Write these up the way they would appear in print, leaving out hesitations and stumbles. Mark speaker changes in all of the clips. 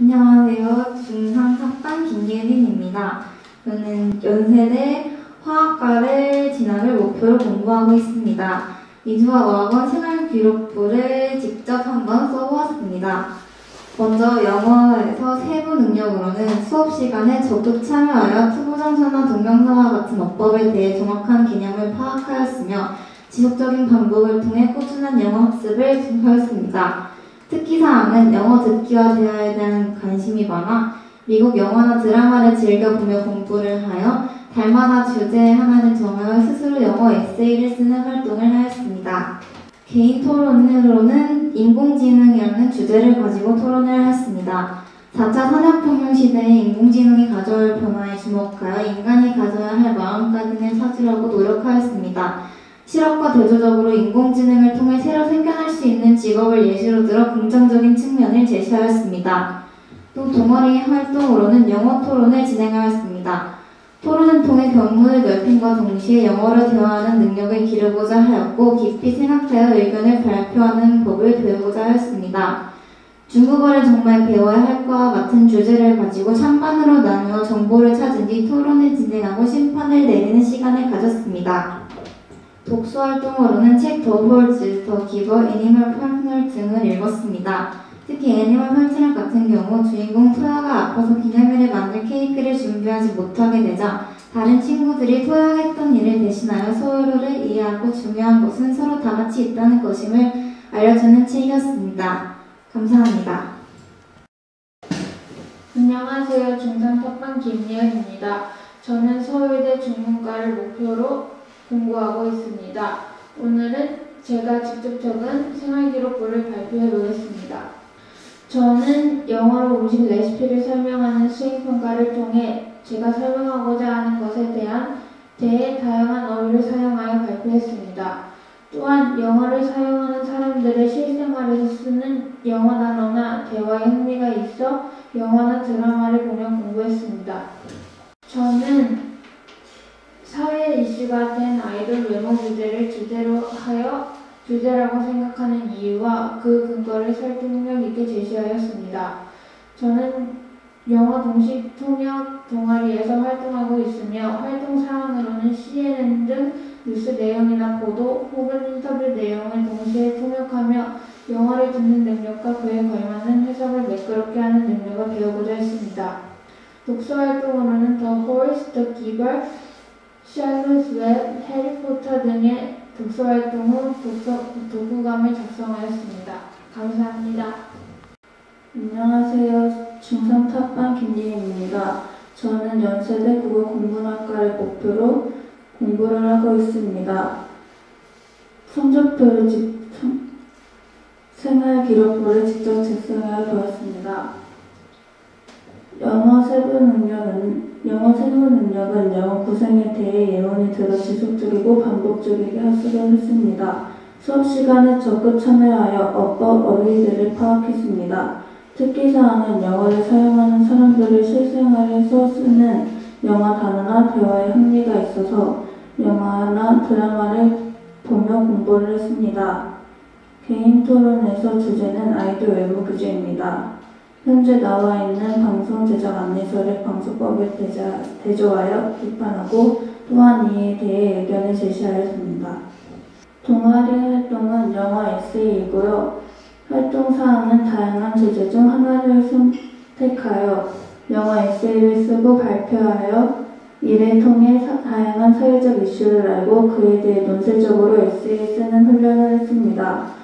Speaker 1: 안녕하세요. 중3 3반 김예린입니다. 저는 연세대 화학과를 진학을 목표로 공부하고 있습니다. 미주화어학원 생활기록부를 직접 한번 써보았습니다. 먼저 영어에서 세부 능력으로는 수업 시간에 적극 참여하여 투부정사나 동명사와 같은 어법에 대해 정확한 개념을 파악하였으며 지속적인 반복을 통해 꾸준한 영어 학습을 하였습니다. 특기사항은 영어 듣기와 대화에 대한 관심이 많아 미국 영화나 드라마를 즐겨보며 공부를 하여 달마다 주제 하나를 정하여 스스로 영어 에세이를 쓰는 활동을 하였습니다. 개인 토론으로는 인공지능이라는 주제를 가지고 토론을 하였습니다. 4차 산업혁명 시대에 인공지능이 가져올 변화에 주목하여 인간이 가져야 할 마음가짐을 찾으려고 노력하였습니다. 실업과 대조적으로 인공지능을 통해 새로 생겨날 수 있는 직업을 예시로 들어 긍정적인 측면을 제시하였습니다. 또 동아리 활동으로는 영어 토론을 진행하였습니다. 토론을 통해 견문을 넓힘과 동시에 영어로 대화하는 능력을 기르고자 하였고 깊이 생각하여 의견을 발표하는 법을 배우고자 하였습니다. 중국어를 정말 배워야 할 것과 같은 주제를 가지고 찬반으로 나누어 정보를 찾은 뒤 토론을 진행하고 심판을 내리는 시간을 가졌습니다. 독서활동으로는 책 더 홀즈, 더 기버, 애니멀 파트너 등을 읽었습니다. 특히 애니멀 파트너 같은 경우 주인공 토야가 아파서 기념일에 만들 케이크를 준비하지 못하게 되자 다른 친구들이 토야가 했던 일을 대신하여 서로를 이해하고 중요한 것은 서로 다 같이 있다는 것임을 알려주는 책이었습니다. 감사합니다.
Speaker 2: 안녕하세요. 중3 탑반 김예은입니다. 저는 서울대 중문과를 목표로 공부하고 있습니다. 오늘은 제가 직접 적은 생활기록부를 발표해 보겠습니다. 저는 영어로 음식 레시피를 설명하는 수행평가를 통해 제가 설명하고자 하는 것에 대해 다양한 어휘를 사용하여 발표했습니다. 또한 영어를 사용하는 사람들의 실생활에서 쓰는 영어 단어나 대화에 흥미가 있어 영화나 드라마를 보며 공부했습니다. 저는 사회 이슈가 된 아이돌 외모 주제를 주제라고 생각하는 이유와 그 근거를 설득력 있게 제시하였습니다. 저는 영어 동시 통역 동아리에서 활동하고 있으며 활동 사항으로는 CNN 등 뉴스 내용이나 보도 혹은 인터뷰 내용을 동시에 통역하며 영어를 듣는 능력과 그에 걸맞는 해석을 매끄럽게 하는 능력을 배우고자 했습니다. 독서 활동으로는 더 호리스, 더 기버, 샬롯 웹, 해리포터 등의 독서 활동 후 독후감을 작성하였습니다. 감사합니다.
Speaker 3: 안녕하세요. 중3 탑반 김예입니다. 저는 연세대 국어국문학과를 목표로 공부를 하고 있습니다. 성적표를 생활기록부를 직접 작성해 보았습니다. 영어 세부 능력은 영어 구성에 대해 예문이 들어 지속적이고 반복적이게 학습을 했습니다. 수업 시간에 적극 참여하여 어법, 어휘들을 파악했습니다. 특기사항은 영어를 사용하는 사람들의 실생활에서 쓰는 영어 단어나 대화에 흥미가 있어서 영화나 드라마를 보며 공부를 했습니다. 개인 토론에서 주제는 아이돌 외모 규제입니다. 현재 나와 있는 방송 제작 안내서를 방송법에 대조하여 비판하고 또한 이에 대해 의견을 제시하였습니다. 동아리 활동은 영어 에세이이고요. 활동사항은 다양한 주제 중 하나를 선택하여 영어 에세이를 쓰고 발표하여 이를 통해 다양한 사회적 이슈를 알고 그에 대해 논술적으로 에세이를 쓰는 훈련을 했습니다.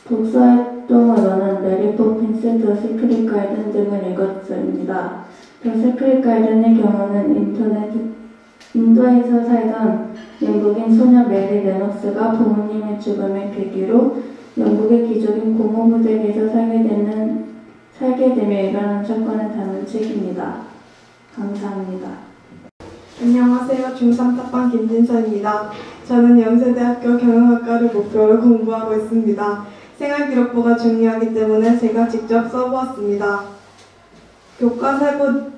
Speaker 3: 독서 활동으로는 메리 포핀스, 더 시크릿 가든 등을 읽었습니다. 더 시크릿 가든의 경우는 인도에서 살던 영국인 소녀 메리 레녹스가 부모님의 죽음을 계기로 영국의 귀족인 고모부댁에서 살게 되며 일어난 사건을 다룬 책입니다. 감사합니다.
Speaker 4: 안녕하세요. 중3 탑반 김진서입니다. 저는 연세대학교 경영학과를 목표로 공부하고 있습니다. 생활기록부가 중요하기 때문에 제가 직접 써보았습니다. 교과 세부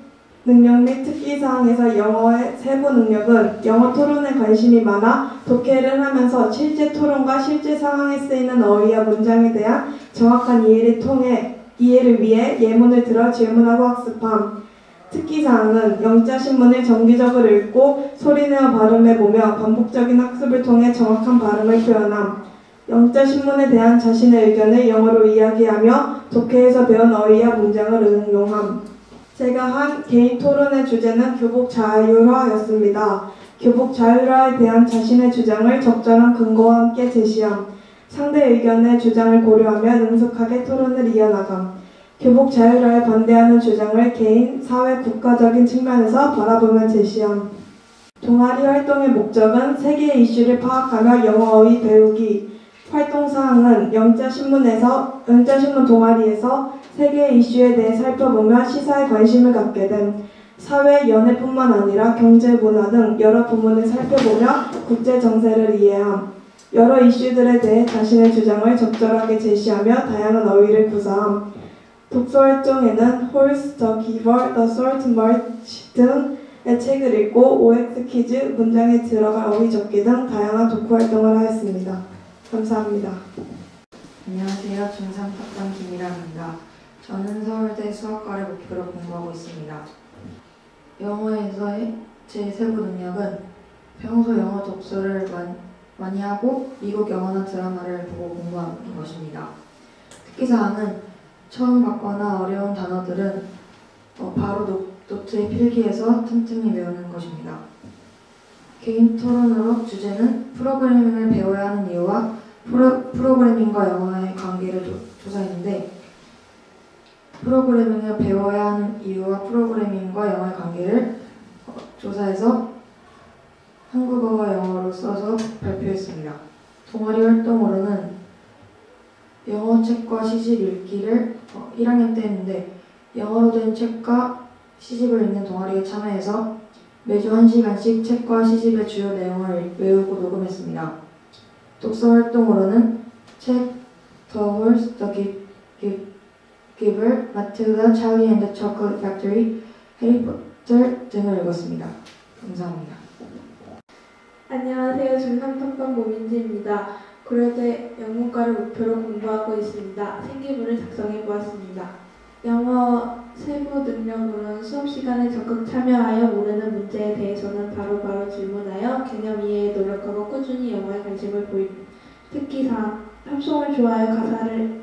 Speaker 4: 능력 및 특기사항에서 영어의 세부 능력은 영어 토론에 관심이 많아 독해를 하면서 실제 토론과 실제 상황에 쓰이는 어휘와 문장에 대한 정확한 이해를 통해 이해를 위해 예문을 들어 질문하고 학습함. 특기사항은 영자신문을 정기적으로 읽고 소리내어 발음해보며 반복적인 학습을 통해 정확한 발음을 표현함. 영자신문에 대한 자신의 의견을 영어로 이야기하며 독해에서 배운 어휘와 문장을 응용함. 제가 한 개인 토론의 주제는 교복 자율화였습니다. 교복 자율화에 대한 자신의 주장을 적절한 근거와 함께 제시함. 상대 의견의 주장을 고려하며 능숙하게 토론을 이어나감. 교복 자율화에 반대하는 주장을 개인, 사회, 국가적인 측면에서 바라보며 제시함. 동아리 활동의 목적은 세계의 이슈를 파악하며 영어 어휘 배우기. 활동사항은 영자신문 동아리에서 세계의 이슈에 대해 살펴보며 시사에 관심을 갖게 됨. 사회, 연애뿐만 아니라 경제, 문화 등 여러 부문을 살펴보며 국제 정세를 이해함. 여러 이슈들에 대해 자신의 주장을 적절하게 제시하며 다양한 어휘를 구사함. 독서 활동에는 홀스, 더 기버, 더 솔트 마치 등의 책을 읽고 OX 퀴즈, 문장에 들어갈 어휘 적기 등 다양한 독후 활동을 하였습니다. 감사합니다.
Speaker 5: 안녕하세요. 중3 탑반 김이라입니다. 저는 서울대 수학과를 목표로 공부하고 있습니다. 영어에서의 제 세부 능력은 평소 영어 독서를 많이 하고 미국 영화나 드라마를 보고 공부하는 것입니다. 특기사항은 처음 받거나 어려운 단어들은 바로 노트에 필기해서 틈틈이 외우는 것입니다. 개인 토론으로 주제는 프로그래밍을 배워야 하는 이유와 프로그래밍과 영어의 관계를 조사했는데, 프로그래밍을 배워야 하는 이유와 프로그래밍과 영어의 관계를 조사해서 한국어와 영어로 써서 발표했습니다. 동아리 활동으로는 영어 책과 시집 읽기를 1학년 때 했는데, 영어로 된 책과 시집을 읽는 동아리에 참여해서 매주 1시간씩 책과 시집의 주요 내용을 외우고 녹음했습니다. 독서 활동으로는 책 The Horse, The Giver, 마틸다, 찰리 앤 더 초콜릿 팩토리, 해리포터 등을 읽었습니다. 감사합니다.
Speaker 2: 안녕하세요. 중3 탑반 모민지입니다. 고려대 영문과를 목표로 공부하고 있습니다. 생기부를 작성해 보았습니다. 영어 세부 능력으로는 수업 시간에 적극 참여하여 모르는 문제에 대해서는 바로바로 질문하여 개념 이해에 노력하고 꾸준히 영어에 관심을 보입니다. 특기사항, 합성을 좋아하여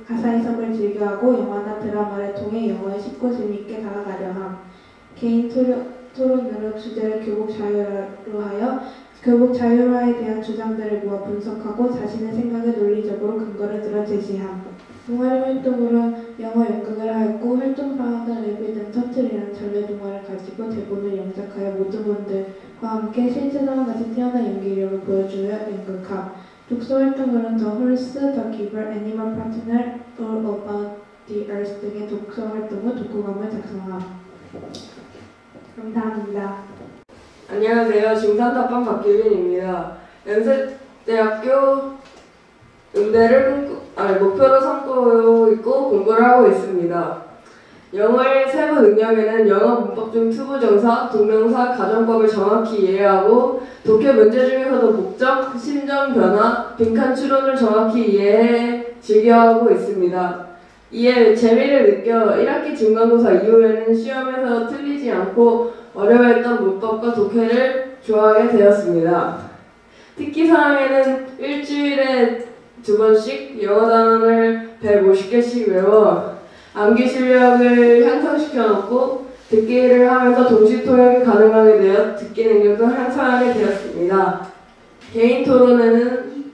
Speaker 2: 가사 해석을 즐겨하고 영화나 드라마를 통해 영어에 쉽고 재미있게 다가가려 함. 개인 토론으로 주제를 교복 자율화로 하여 교복 자율화에 대한 주장들을 모아 분석하고 자신의 생각을 논리적으로 근거를 들어 제시함. 동아리 활동으로 영어 연극을 하였고, 활동사항은 레비든 터틀이라는 전래 동화를 가지고 대본을 영작하여 모두분들과 함께 실제 상황 같이 뛰어난 연기력을 보여주려 연극함. 독서 활동으로는 The Horse, The Giver, Animal Partner, All About the Earth 등의 독서 활동 후 독후감을 작성함. 감사합니다.
Speaker 6: 안녕하세요. 중3 탑반 박규빈입니다. 연세대학교 음대를 목표로 삼고 있고 공부를 하고 있습니다. 영어의 세부 능력에는 영어 문법 중 투부정사, 동명사, 가정법을 정확히 이해하고 독해 문제 중에서도 목적, 심정 변화, 빈칸 추론을 정확히 이해해 즐겨하고 있습니다. 이에 재미를 느껴 1학기 중간고사 이후에는 시험에서 틀리지 않고 어려워했던 문법과 독해를 좋아하게 되었습니다. 특기사항에는 일주일에 2번씩 영어 단어를 150개씩 외워 암기 실력을 향상시켜 놓고 듣기를 하면서 동시 통역이 가능하게 되어 듣기 능력도 향상하게 되었습니다. 개인 토론에는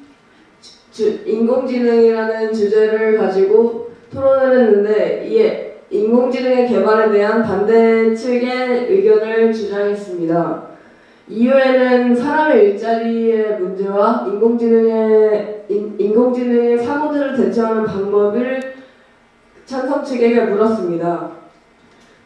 Speaker 6: 인공지능이라는 주제를 가지고 토론을 했는데, 이에 인공지능의 개발에 대한 반대 측의 의견을 주장했습니다. 이후에는 사람의 일자리의 문제와 인공지능의 사고들을 대처하는 방법을 찬성 측에게 물었습니다.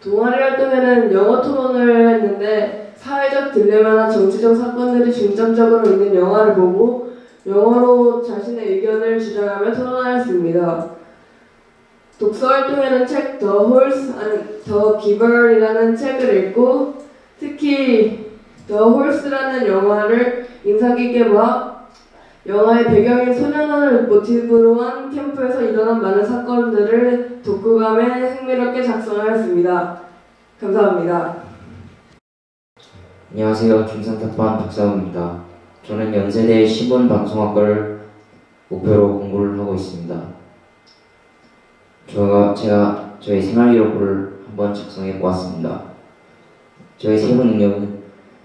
Speaker 6: 동아리 활동에는 영어 토론을 했는데, 사회적 딜레마나 정치적 사건들이 중점적으로 있는 영화를 보고 영어로 자신의 의견을 주장하며 토론하였습니다. 독서 활동에는 책 The Horse and the Giver이라는 책을 읽고, 특히 The Horse라는 영화를 인상 깊게 봐 영화의 배경인 소년원을 모티브로 한 캠프에서 일어난 많은 사건들을 독후감에 흥미롭게 작성하였습니다. 감사합니다.
Speaker 7: 안녕하세요. 중3탑반 박사우입니다. 저는 연세대 신문방송학과를 목표로 공부를 하고 있습니다. 제가 저희 생활기록부를 한번 작성해 보았습니다. 저희 세부 능력은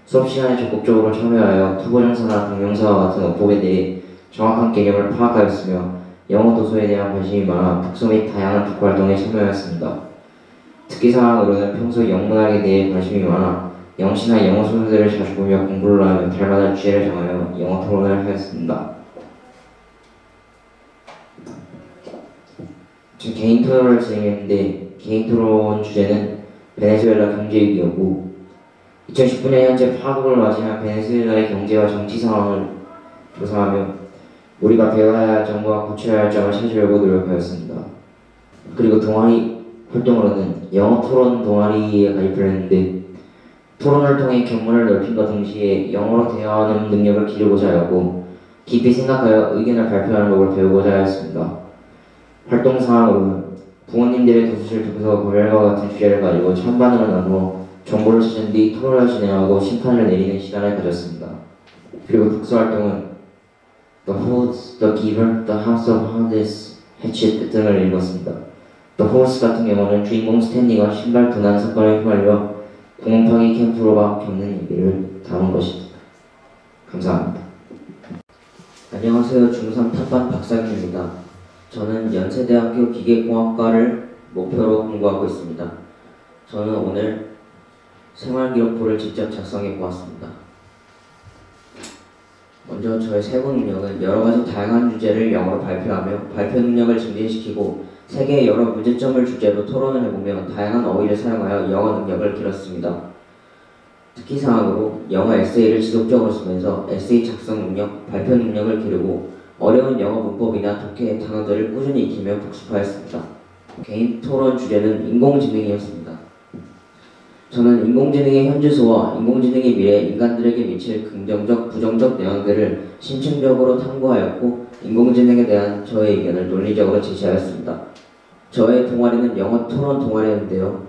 Speaker 7: 수업 시간에 적극적으로 참여하여 투고정사나 동영사와 같은 어법에 대해 정확한 개념을 파악하였으며 영어 도서에 대한 관심이 많아 독서 및 다양한 독후 활동에 참여하였습니다. 특기사항으로는 평소 영문학에 대해 관심이 많아 영시나 영어 소설들을 자주 보며 공부를 하며 달마다 주제를 정하여 영어 토론을 하였습니다. 저 개인 토론을 진행했는데 개인 토론 주제는 베네수엘라 경제 위기였고 2019년 현재 파국을 맞이한 베네수엘라의 경제와 정치 상황을 조사하며 우리가 배워야 할 점과 고쳐야 할 점을 찾으려고 노력하였습니다. 그리고 동아리 활동으로는 영어 토론 동아리에 가입을 했는데 토론을 통해 견문을 넓힌과 동시에 영어로 대화하는 능력을 기르고자 하였고 깊이 생각하여 의견을 발표하는 법을 배우고자 하였습니다. 활동 사항으로는 부모님들의 도서실 독서 거래와 같은 주제를 가지고 찬반으로 나누어 정보를 찾은 뒤 토론을 진행하고 심판을 내리는 시간을 가졌습니다. 그리고 독서 활동은 The Host, The Giver, The House of Hades, Hatchet 등을 읽었습니다. The Host 같은 경우는 주인공 스탠리가 신발 도난 사건에 휘말려 공업파기 캠프로 겪는 얘기를 다룬 것입니다. 감사합니다. 안녕하세요. 중3 탑반 박상규입니다. 저는 연세대학교 기계공학과를 목표로 공부하고 있습니다. 저는 오늘 생활기록부를 직접 작성해 보았습니다. 먼저 저의 세부 능력은 여러가지 다양한 주제를 영어로 발표하며 발표 능력을 증진시키고 세계의 여러 문제점을 주제로 토론을 해보며 다양한 어휘를 사용하여 영어 능력을 길렀습니다. 특기사항으로 영어 에세이를 지속적으로 쓰면서 에세이 작성 능력, 발표 능력을 기르고 어려운 영어 문법이나 독해 단어들을 꾸준히 익히며 복습하였습니다. 개인 토론 주제는 인공지능이었습니다. 저는 인공지능의 현주소와 인공지능의 미래 인간들에게 미칠 긍정적, 부정적 영향들을 심층적으로 탐구하였고 인공지능에 대한 저의 의견을 논리적으로 제시하였습니다. 저의 동아리는 영어 토론 동아리였는데요.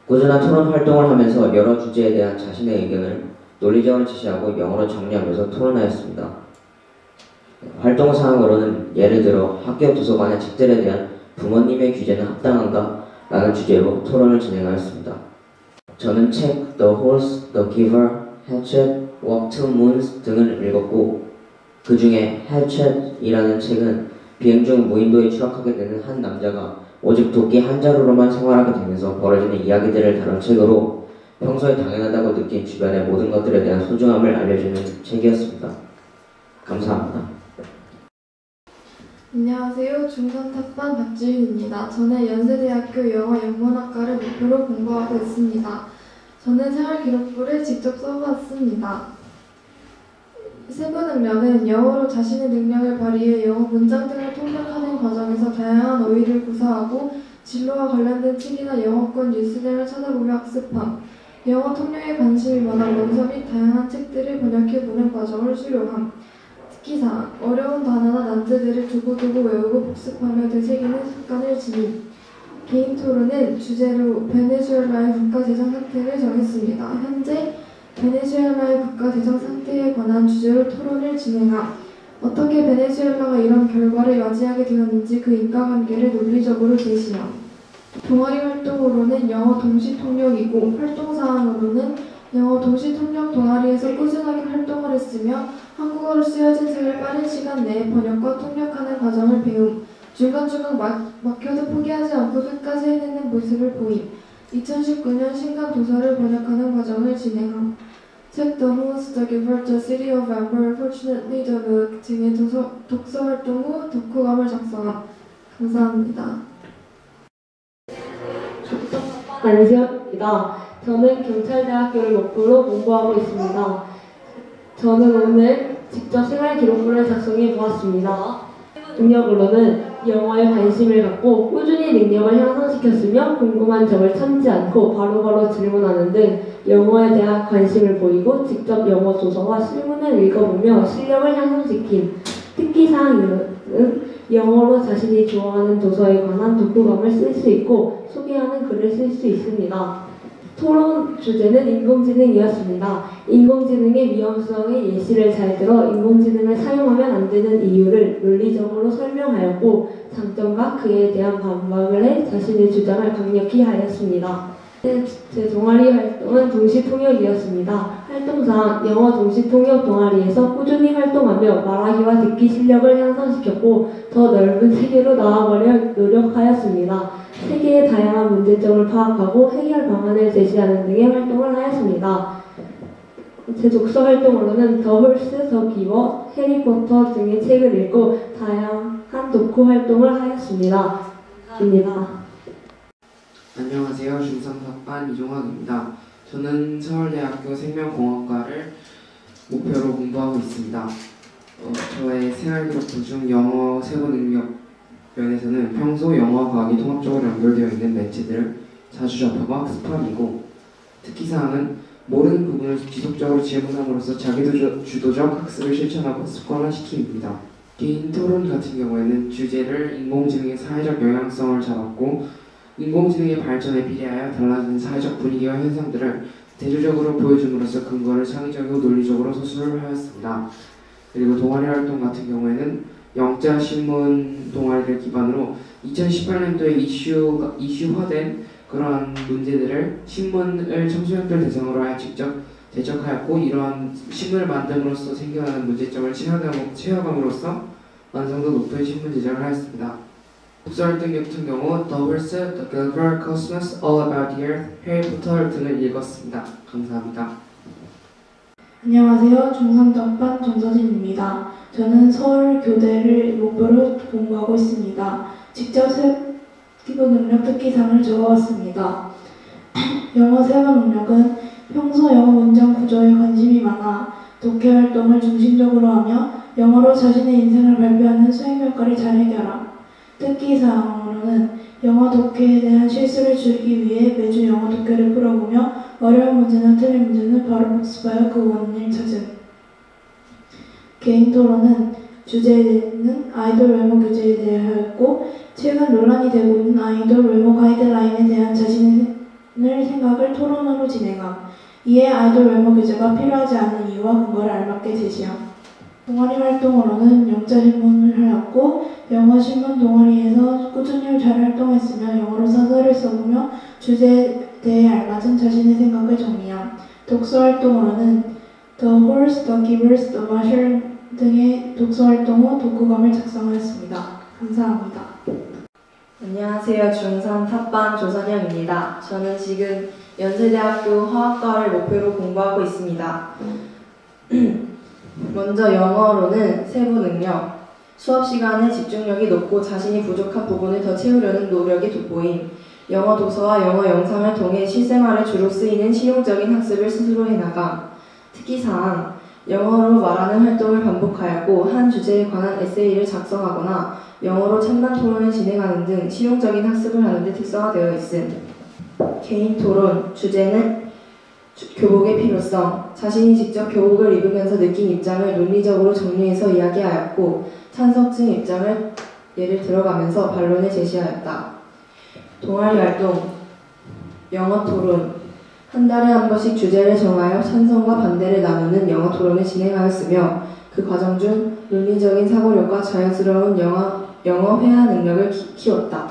Speaker 7: 꾸준한 토론 활동을 하면서 여러 주제에 대한 자신의 의견을 논리적으로 제시하고 영어로 정리하면서 토론하였습니다. 활동 사항으로는 예를 들어 학교 도서관의 책들에 대한 부모님의 규제는 합당한가? 라는 주제로 토론을 진행하였습니다. 저는 책 The Horse, The Giver, Hatchet, Walk to Moons 등을 읽었고 그 중에 Hatchet이라는 책은 비행 중 무인도에 추락하게 되는 한 남자가 오직 도끼 한 자루로만 생활하게 되면서 벌어지는 이야기들을 다룬 책으로 평소에 당연하다고 느낀 주변의 모든 것들에 대한 소중함을 알려주는 책이었습니다. 감사합니다.
Speaker 8: 안녕하세요. 중3 탑반 박지윤입니다. 저는 연세대학교 영어영문학과를 목표로 공부하고 있습니다. 저는 생활기록부를 직접 써봤습니다. 세부 능력은 영어로 자신의 능력을 발휘해 영어 문장 등을 통역하는 과정에서 다양한 어휘를 구사하고 진로와 관련된 책이나 영어권 뉴스 등을 찾아보며 학습함, 영어 통역에 관심이 많아 원서 및 다양한 책들을 번역해보는 과정을 수료함, 특기사항, 어려운 단어나 난제들을 두고두고 외우고 복습하며 되새기는 습관을 지님. 개인 토론은 주제로 베네수엘라의 국가 재정 상태를 정했습니다. 현재 베네수엘라의 국가 재정 상태에 관한 주제로 토론을 진행함. 어떻게 베네수엘라가 이런 결과를 맞이하게 되었는지 그 인과관계를 논리적으로 제시함. 동아리 활동으로는 영어 동시 통역이고 활동사항으로는 영어 동시 통역 동아리에서 꾸준하게 활동을 했으며 한국어로 쓰여진 책을 빠른 시간 내에 번역과 통역하는 과정을 배움, 중간중간 막혀도 포기하지 않고 끝까지 해내는 모습을 보임, 2019년 신간 도서를 번역하는 과정을 진행함, 책 The Host, The Giver, The City of Amber, Fortunately The Book 등의 독서 활동 후 독후감을 작성함. 감사합니다.
Speaker 9: 안지연입니다. 저는 경찰대학교를 목표로 공부하고 있습니다. 저는 오늘 직접 생활기록부를 작성해 보았습니다. 능력으로는 영어에 관심을 갖고 꾸준히 능력을 향상시켰으며 궁금한 점을 참지 않고 바로바로 질문하는 등 영어에 대한 관심을 보이고 직접 영어 도서와 실문을 읽어보며 실력을 향상시킴. 특기사항으로는 영어로 자신이 좋아하는 도서에 관한 독후감을 쓸 수 있고 소개하는 글을 쓸 수 있습니다. 토론 주제는 인공지능이었습니다. 인공지능의 위험성의 예시를 잘 들어 인공지능을 사용하면 안 되는 이유를 논리적으로 설명하였고 장점과 그에 대한 반박을 해 자신의 주장을 강력히 하였습니다. 제 동아리 활동은 동시통역이었습니다. 활동상 영어 동시통역 동아리에서 꾸준히 활동하며 말하기와 듣기 실력을 향상시켰고 더 넓은 세계로 나아가려 노력하였습니다. 세계의 다양한 문제점을 파악하고 해결 방안을 제시하는 등의 활동을 하였습니다. 제 독서 활동으로는 더 홀스, 더 기버, 해리포터 등의 책을 읽고 다양한 독후 활동을 하였습니다. 감사합니다.
Speaker 10: 안녕하세요. 중3 4반 이종학입니다. 저는 서울대학교 생명공학과를 목표로 공부하고 있습니다. 저의 생활기록부 중 영어 세부 능력 면에서는 평소 영어와 과학이 통합적으로 연결되어 있는 매체들을 자주 접하고 학습함이고, 특기사항은 모르는 부분을 지속적으로 질문함으로써 자기주도적 학습을 실천하고 습관화시킴입니다. 개인 토론 같은 경우에는 주제를 인공지능의 사회적 영향성을 잡았고 인공지능의 발전에 비례하여 달라지는 사회적 분위기와 현상들을 대조적으로 보여줌으로써 근거를 창의적이고 논리적으로 서술을 하였습니다. 그리고 동아리 활동 같은 경우에는 영자신문 동아리를 기반으로 2018년도에 이슈화된 그러한 문제들을 신문을 청소년들 대상으로 하여 직접 대적하였고, 이러한 신문을 만듦으로써 생겨나는 문제점을 체화감으로써 완성도 높은 신문 제작을 하였습니다. 독서 활동 같은 경우 The Horse, The Gilbert, Cosmos, All About the Earth, 해리포터 등을 읽었습니다. 감사합니다.
Speaker 3: 안녕하세요. 중3 답반 정서진입니다. 저는 서울교대를 목표로 공부하고 있습니다. 직접 세부 능력 특기상을 적어왔습니다. 영어 세부 능력은 평소 영어 문장 구조에 관심이 많아 독해 활동을 중심적으로 하며 영어로 자신의 인생을 발표하는 수행 효과를 잘 해결함. 특기사항으로는 영어 독해에 대한 실수를 줄이기 위해 매주 영어 독해를 풀어보며 어려운 문제나 틀린 문제는 바로 복습하여 그 원인을 찾음. 개인 토론은 주제는 아이돌 외모 규제에 대하였고, 최근 논란이 되고 있는 아이돌 외모 가이드라인에 대한 자신의 생각을 토론으로 진행함. 이에 아이돌 외모 규제가 필요하지 않은 이유와 근거를 알맞게 제시함. 동아리 활동으로는 영자신문을 하였고, 영어신문 동아리에서 꾸준히 잘 활동했으며 영어로 사설을 써보며 주제에 대해 알맞은 자신의 생각을 정리함. 독서 활동으로는 The Horse, The Givers, The Marshall 등의 독서 활동 후 독후감을 작성하였습니다. 감사합니다.
Speaker 5: 안녕하세요. 중3 탑반 조선영입니다. 저는 지금 연세대학교 화학과를 목표로 공부하고 있습니다. 먼저 영어로는 세부 능력, 수업 시간에 집중력이 높고 자신이 부족한 부분을 더 채우려는 노력이 돋보임, 영어 도서와 영어 영상을 통해 실생활에 주로 쓰이는 실용적인 학습을 스스로 해나감. 특기사항, 영어로 말하는 활동을 반복하였고 한 주제에 관한 에세이를 작성하거나 영어로 찬반 토론을 진행하는 등 실용적인 학습을 하는 데 특성화되어 있음. 개인 토론, 주제는 교복의 필요성, 자신이 직접 교복을 입으면서 느낀 입장을 논리적으로 정리해서 이야기하였고 찬성층 입장을 예를 들어가면서 반론을 제시하였다. 동아리 활동, 영어 토론, 한 달에 한 번씩 주제를 정하여 찬성과 반대를 나누는 영어 토론을 진행하였으며 그 과정 중 논리적인 사고력과 자연스러운 영어 회화 능력을 키웠다.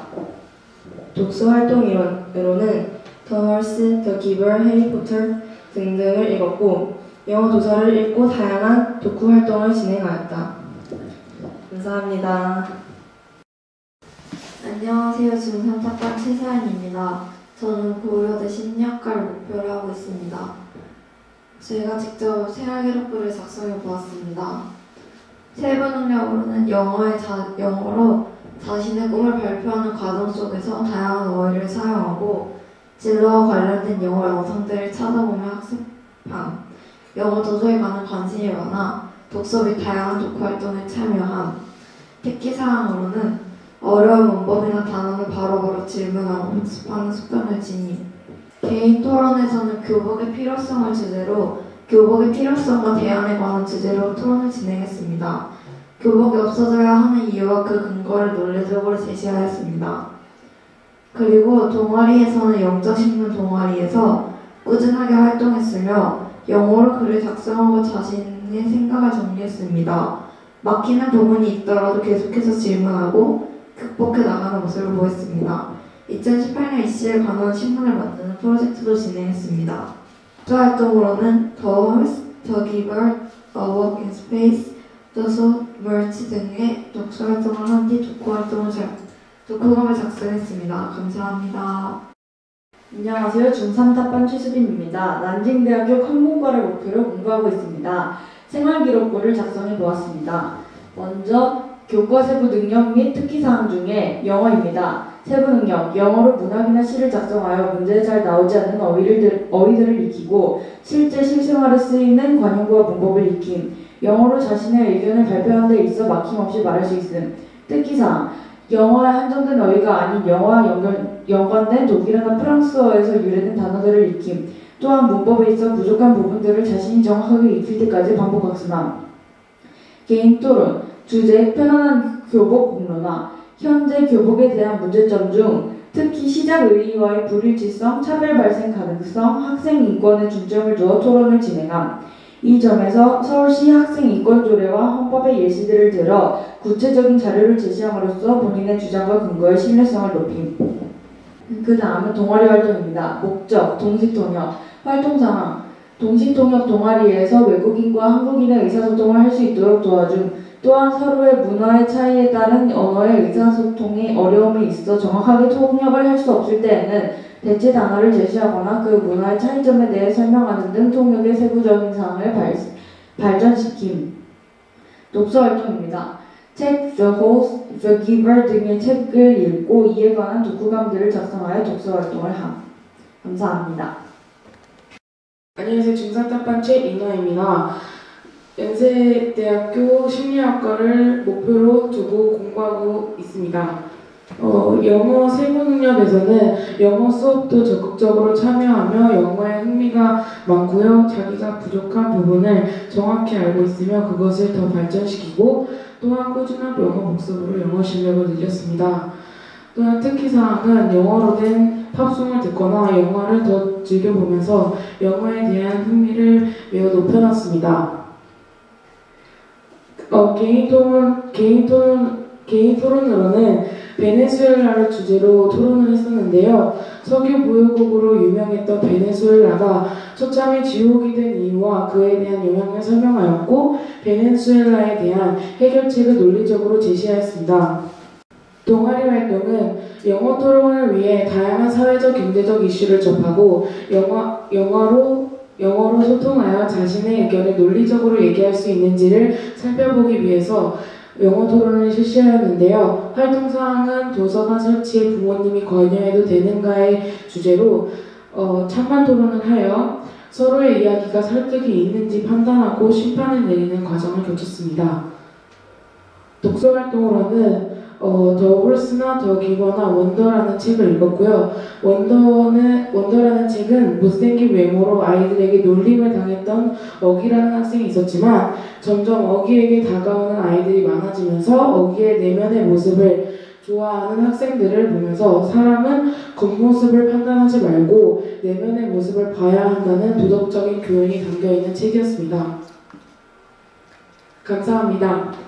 Speaker 5: 독서 활동으로는 The Horse, The Giver, 해리포터 등등을 읽었고 영어 도서를 읽고 다양한 독후 활동을 진행하였다. 감사합니다.
Speaker 8: 안녕하세요. 중3 탑반 최사연입니다. 저는 고려대 심리학과를 목표로 하고 있습니다. 제가 직접 생활기록부를 작성해 보았습니다. 세부 능력으로는 영어로 자신의 꿈을 발표하는 과정 속에서 다양한 어휘를 사용하고 진로와 관련된 영어 영상들을 찾아보며 학습함. 영어 도서에 관한 관심이 많아 독서 및 다양한 독후 활동에 참여함. 특기사항으로는 어려운 문법이나 단어를 바로바로 질문하고 학습하는 습관을 지님.
Speaker 1: 개인 토론에서는 교복의 필요성을 주제로 교복의 필요성과 대안에 관한 주제로 토론을 진행했습니다. 교복이 없어져야 하는 이유와 그 근거를 논리적으로 제시하였습니다. 그리고 동아리에서는 영적신문 동아리에서 꾸준하게 활동했으며 영어로 글을 작성하고 자신의 생각을 정리했습니다. 막히는 부분이 있더라도 계속해서 질문하고 극복해 나가는 모습을 보였습니다. 2018년 이씨에 관한 신문을 만드는 프로젝트도 진행했습니다. 독서 활동으로는 The Horse, The Giver, A Walk in Space, The Soul, Merch 등의 독서 활동을 한 뒤 독후감을 작성했습니다. 감사합니다.
Speaker 3: 안녕하세요. 중3탑반 최수빈입니다. 난징대학교 컴공과를 목표로 공부하고 있습니다. 생활기록부를 작성해 보았습니다. 먼저 교과 세부 능력 및 특기사항 중에 영어입니다. 세부 능력, 영어로 문학이나 시를 작성하여 문제에 잘 나오지 않는 어휘들을 익히고 실제 실생활에 쓰이는 관용구와 문법을 익힘, 영어로 자신의 의견을 발표하는 데 있어 막힘없이 말할 수 있음. 특기사항, 영어에 한정된 어휘가 아닌 영어와 연관된 독일어나 프랑스어에서 유래된 단어들을 익힘, 또한 문법에 있어 부족한 부분들을 자신이 정확하게 익힐 때까지 반복 학습함. 개인 토론, 주제, 편안한 교복 공론화, 현재 교복에 대한 문제점 중 특히 시작 의의와의 불일치성, 차별 발생 가능성, 학생 인권에 중점을 두어 토론을 진행함. 이 점에서 서울시 학생인권조례와 헌법의 예시들을 들어 구체적인 자료를 제시함으로써 본인의 주장과 근거의 신뢰성을 높임. 그 다음은 동아리 활동입니다. 목적, 동시통역, 활동상황, 동시통역 동아리에서 외국인과 한국인의 의사소통을 할 수 있도록 도와줌. 또한 서로의 문화의 차이에 따른 언어의 의사소통에 어려움이 있어 정확하게 통역을 할 수 없을 때에는 대체 단어를 제시하거나 그 문화의 차이점에 대해 설명하는 등 통역의 세부적인 사항을 발전시킴. 독서 활동입니다. 책, The Host, The Giver 등의 책을 읽고 이에 관한 독후감들을 작성하여 독서 활동을 함. 감사합니다.
Speaker 11: 안녕하세요. 중3탑반 최인화입니다. 연세대학교 심리학과를 목표로 두고 공부하고 있습니다. 영어 세부 능력에서는 영어 수업도 적극적으로 참여하며 영어에 흥미가 많고요. 자기가 부족한 부분을 정확히 알고 있으며 그것을 더 발전시키고 또한 꾸준한 영어 복습으로 영어 실력을 늘렸습니다. 또한 특기사항은 영어로 된 팝송을 듣거나 영화를 더 즐겨보면서 영어에 대한 흥미를 매우 높여놨습니다. 개인 토론으로는 베네수엘라를 주제로 토론을 했었는데요. 석유 보유국으로 유명했던 베네수엘라가 처참히 지옥이 된 이유와 그에 대한 영향을 설명하였고 베네수엘라에 대한 해결책을 논리적으로 제시하였습니다. 동아리 활동은 영어 토론을 위해 다양한 사회적 경제적 이슈를 접하고 영어로 소통하여 자신의 의견을 논리적으로 얘기할 수 있는지를 살펴보기 위해서 영어 토론을 실시하였는데요. 활동사항은 도서관 설치에 부모님이 관여해도 되는가의 주제로 찬반 토론을 하여 서로의 이야기가 설득이 있는지 판단하고 심판을 내리는 과정을 거쳤습니다. 독서 활동으로는 더 홀스나 더 기버나 원더라는 책을 읽었고요. 원더라는 책은 못생긴 외모로 아이들에게 놀림을 당했던 어기라는 학생이 있었지만 점점 어기에게 다가오는 아이들이 많아지면서 어기의 내면의 모습을 좋아하는 학생들을 보면서 사람은 겉모습을 판단하지 말고 내면의 모습을 봐야 한다는 도덕적인 교훈이 담겨있는 책이었습니다. 감사합니다.